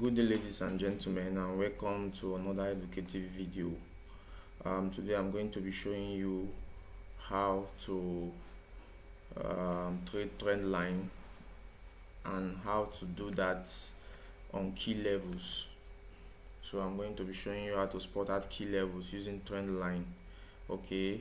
Good day, ladies and gentlemen, and welcome to another educative video. Today I'm going to be showing you how to trade trend line and how to do that on key levels. So I'm going to be showing you how to spot out key levels using trend line. Okay,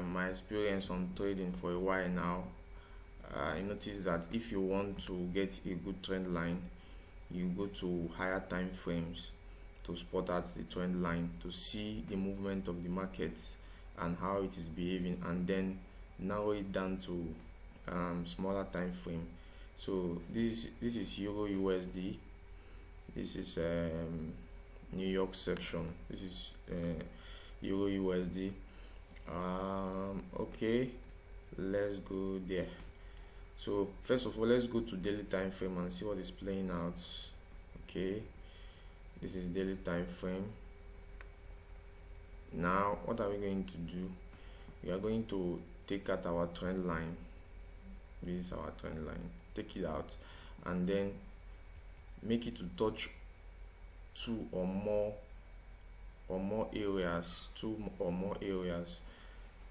my experience on trading for a while now, I noticed that if you want to get a good trend line, you go to higher time frames to spot out the trend line, to see the movement of the market and how it is behaving, and then narrow it down to smaller time frame. So this is Euro USD. This is New York section. This is Euro USD. Okay, let's go there. So first of all, let's go to daily time frame and see what is playing out. Okay, this is daily time frame. Now what are we going to do? We are going to take out our trend line. This is our trend line. Take it out and then make it to touch two or more areas,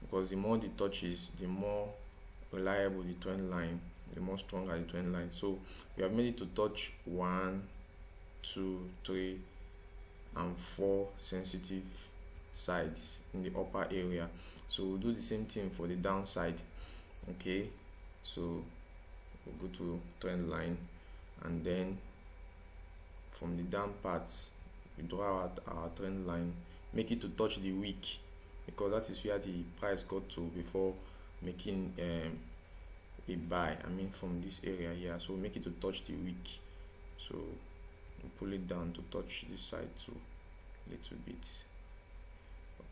because the more the touches, the more reliable the trend line, the more stronger the trend line. So we have made it to touch 1, 2, 3 and 4 sensitive sides in the upper area. So we'll do the same thing for the downside. Okay, so we'll go to trend line and then from the down part we draw out our trend line, make it to touch the wick, because that is where the price got to before making a buy. I mean from this area here. So make it to touch the wick. So we'll pull it down to touch this side too, a little bit.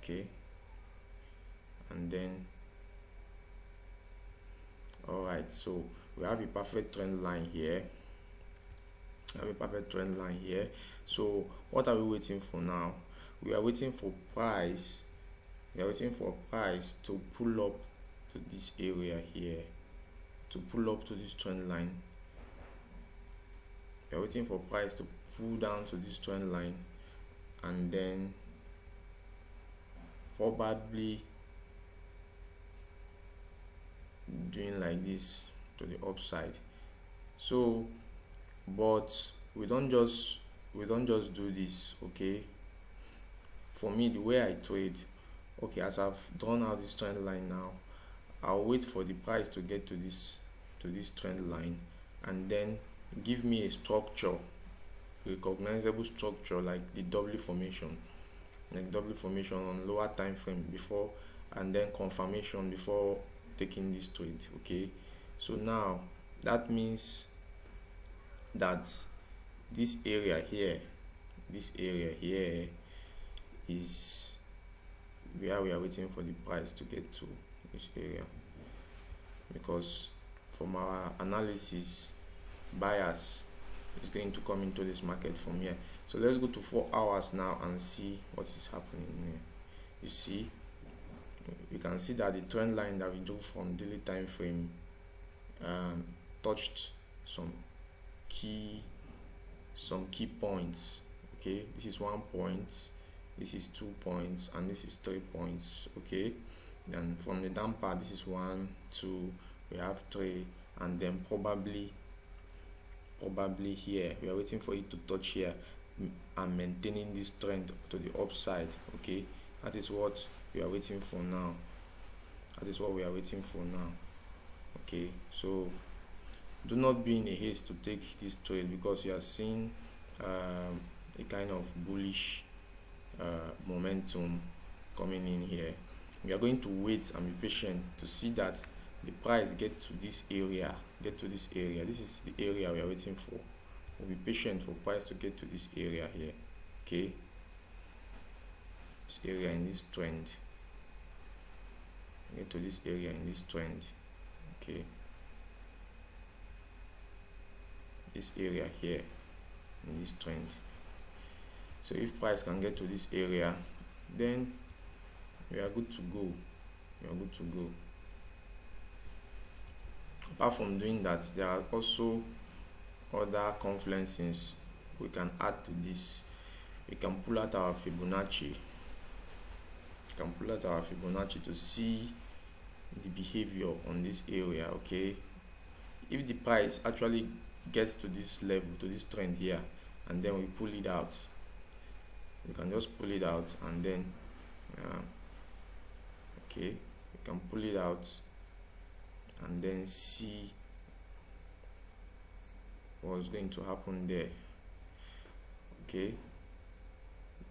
Okay, and then alright, so we have a perfect trend line here. So what are we waiting for now? We are waiting for price. To pull up to this area here, to pull up to this trend line. We are waiting for price to pull down to this trend line and then probably doing like this to the upside. So but we don't just do this. Okay, for me, the way I trade, okay, as I've drawn out this trend line now, I'll wait for the price to get to this trend line and then give me a structure, recognizable structure, like the W formation, on lower time frame before, and then confirmation before taking this trade. Okay, so now that means that this area here is where we are waiting for the price to get to, this area, because from our analysis, buyers is going to come into this market from here. So let's go to 4 hours now and see what is happening here. You see, you can see that the trend line that we drew from daily time frame touched some key points. Okay, this is 1 point, this is 2 points, and this is 3 points. Okay, then from the down part, this is 1, 2, we have 3, and then probably here we are waiting for it to touch here and maintaining this trend to the upside. Okay, that is what we are waiting for now. Okay, so do not be in a haste to take this trade, because you are seeing a kind of bullish momentum coming in here. We are going to wait and be patient to see that the price get to this area. This is the area we are waiting for. We'll be patient for price to get to this area here. Okay, this area in this trend, get to this area in this trend. Okay, this area here in this trend. So if price can get to this area, then we are good to go. Apart from doing that, there are also other confluences we can add to this. We can pull out our Fibonacci. To see the behavior on this area. Okay, if the price actually gets to this level, to this trend here, and then we pull it out, we can just pull it out, and then okay, we can pull it out and then see what's going to happen there. Okay,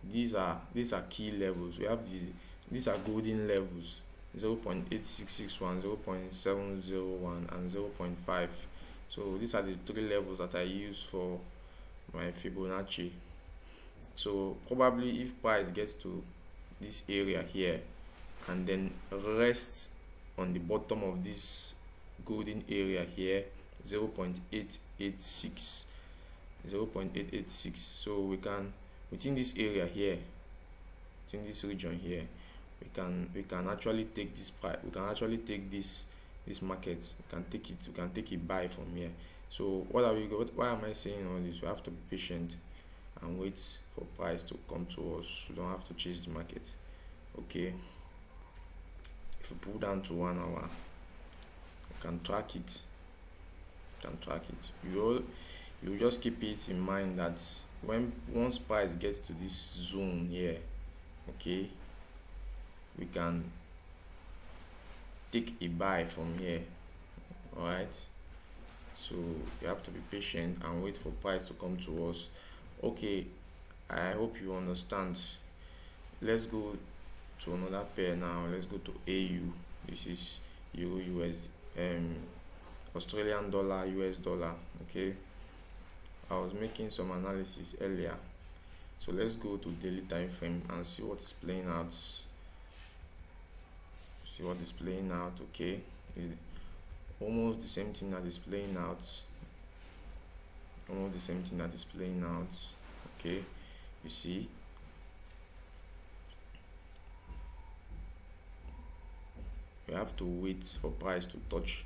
these are key levels. We have these are golden levels: 0.8661, 0.701, and 0.5. So these are the three levels that I use for my Fibonacci. So probably if price gets to this area here and then rests on the bottom of this golden area here, 0.886, so we can, within this area here, within this region here, we can actually take this price, we can actually take this market, we can take it buy from here. So why am I saying all this? We have to be patient and wait for price to come to us. We don't have to chase the market. Okay, if you pull down to 1 hour, you can track it. You just keep it in mind that once price gets to this zone here, okay, we can take a buy from here. All right, so you have to be patient and wait for price to come to us. Okay, I hope you understand. Let's go to another pair now. Let's go to AU. This is Euro US, Australian dollar, US dollar. Okay, I was making some analysis earlier, so let's go to daily time frame and see what is playing out. Okay, it's almost the same thing that is playing out. Okay, you see, we have to wait for price to touch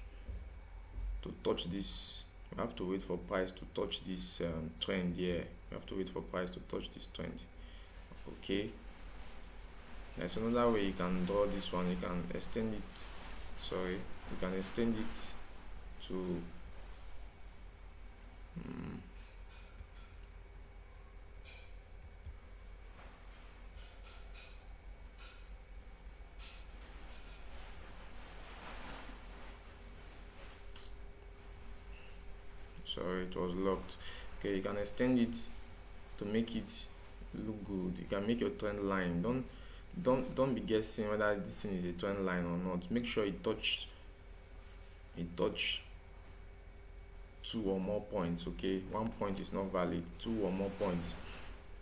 this. We have to wait for price to touch this trend here. Okay, there's another way you can draw this one. You can extend it to sorry, it was locked. Okay, you can extend it to make it look good. You can make your trend line. Don't be guessing whether this thing is a trend line or not. Make sure it touch 2 or more points. Okay, 1 point is not valid. 2 or more points.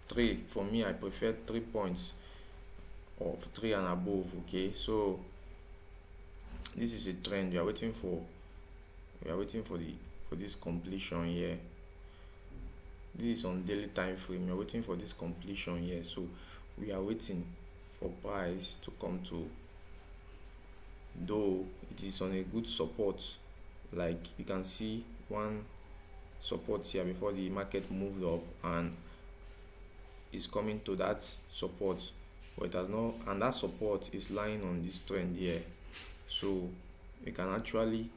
3, for me, I prefer 3 points or 3 and above. Okay, so this is a trend we are waiting for. For this completion here. This is on daily time frame. We are waiting for this completion here, so we are waiting for price to come to, though it is on a good support. Like you can see one support here before the market moved up, and is coming to that support, but it has not, and that support is lying on this trend here. So we can actually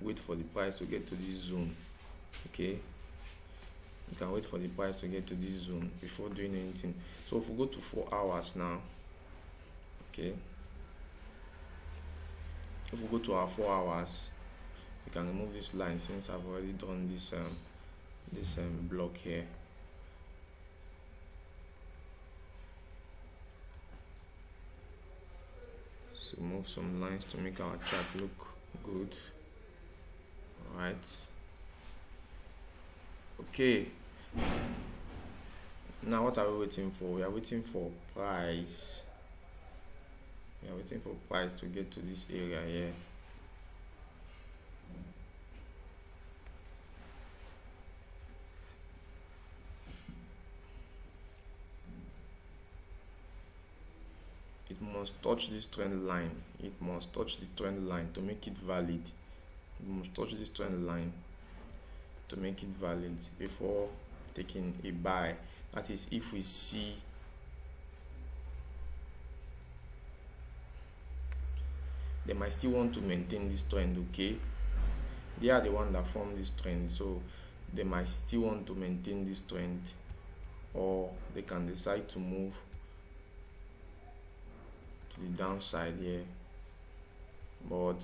wait for the price to get to this zone. Okay, you can wait for the price to get to this zone before doing anything. So if we go to 4 hours now, okay, if we go to our 4 hours, we can remove this line since I've already done this block here. So move some lines to make our chart look good. Alright, okay, now what are we waiting for? We are waiting for price. To get to this area here. It must touch this trend line. To make it valid. Before taking a buy. That is if we see they might still want to maintain this trend. Okay, they are the one that formed this trend, so they might still want to maintain this trend, or they can decide to move to the downside here, but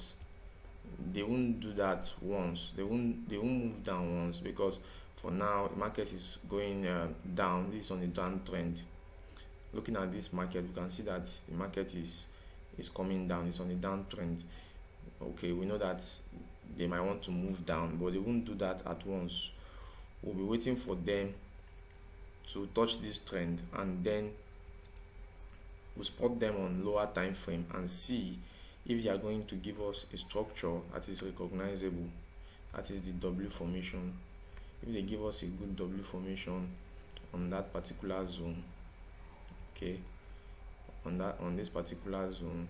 they won't do that once. They won't move down once, because for now the market is going down. This is on the downtrend. Looking at this market, you can see that the market is coming down. It's on the downtrend. Okay, we know that they might want to move down, but they won't do that at once. We'll be waiting for them to touch this trend, and then we'll spot them on lower time frame and see if they are going to give us a structure that is recognizable, that is the W formation. If they give us a good W formation on that particular zone, okay, on this particular zone,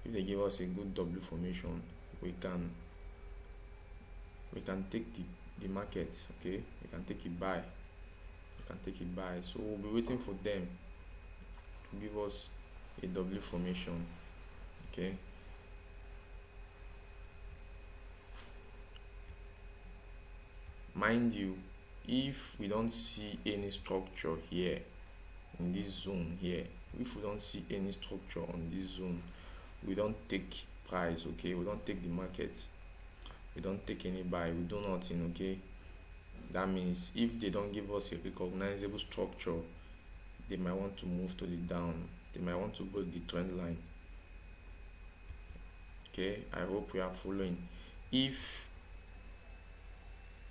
if they give us a good W formation, we can take the market. Okay, we can take it buy. So we'll be waiting for them to give us a W formation. Okay, mind you, if we don't see any structure here in this zone here, if we don't see any structure on this zone, we don't take price. Okay, we don't take the market, we don't take any buy, we do nothing. Okay, that means if they don't give us a recognizable structure, they might want to move to the down, they might want to break the trend line. Okay, I hope we are following. If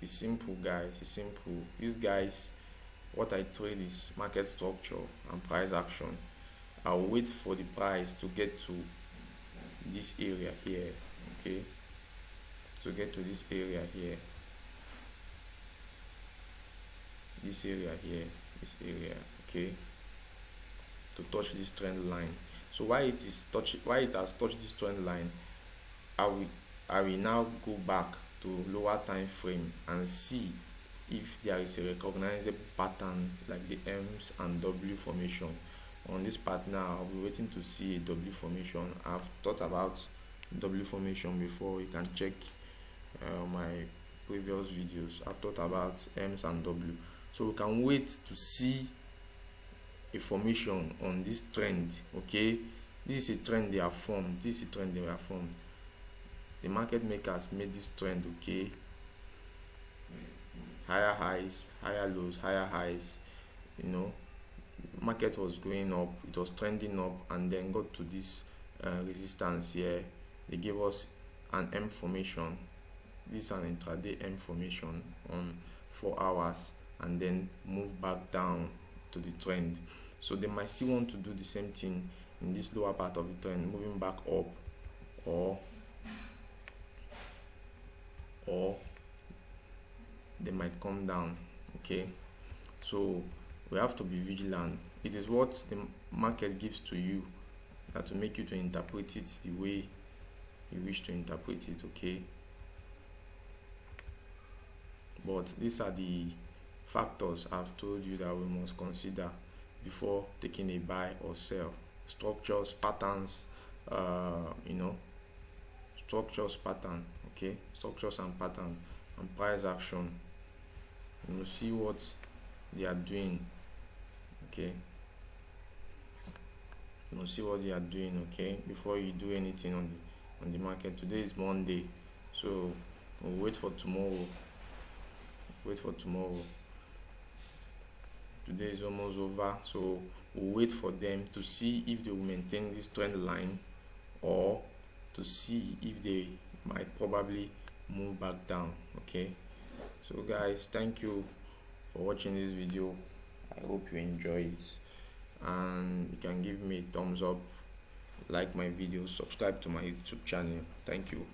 it's simple, guys, it's simple. These guys, what I trade is market structure and price action. I'll wait for the price to get to this area here. Okay, to get to this area here, this area here, this area. Okay, to touch this trend line. So why it has touched this trend line, I will now go back to lower time frame and see if there is a recognizable pattern like the M's and W formation. On this part now, I'll be waiting to see a W formation. I've thought about W formation before. You can check my previous videos. I've thought about M's and W, so we can wait to see a formation on this trend. Okay, this is a trend they have formed. The market makers made this trend. Okay, higher highs, higher lows, higher highs. Market was going up, it was trending up, and then got to this resistance here. They gave us an M formation. This is an intraday M formation on 4 hours, and then move back down to the trend. So they might still want to do the same thing in this lower part of the trend, moving back up, or they might come down. Okay, so we have to be vigilant. It is what the market gives to you that will make you to interpret it the way you wish to interpret it. Okay, but these are the factors I've told you that we must consider before taking a buy or sell. Structures, patterns, structures, pattern. Okay, structures and pattern, and price action. See what they are doing. Okay, see what they are doing. Okay, before you do anything on the market. Today is Monday, so we'll wait for tomorrow. Today is almost over, so we'll wait for them to see if they will maintain this trend line, or to see if they might probably move back down. Okay, so guys, thank you for watching this video. I hope you enjoy it, and you can give me a thumbs up, like my videos, subscribe to my YouTube channel. Thank you.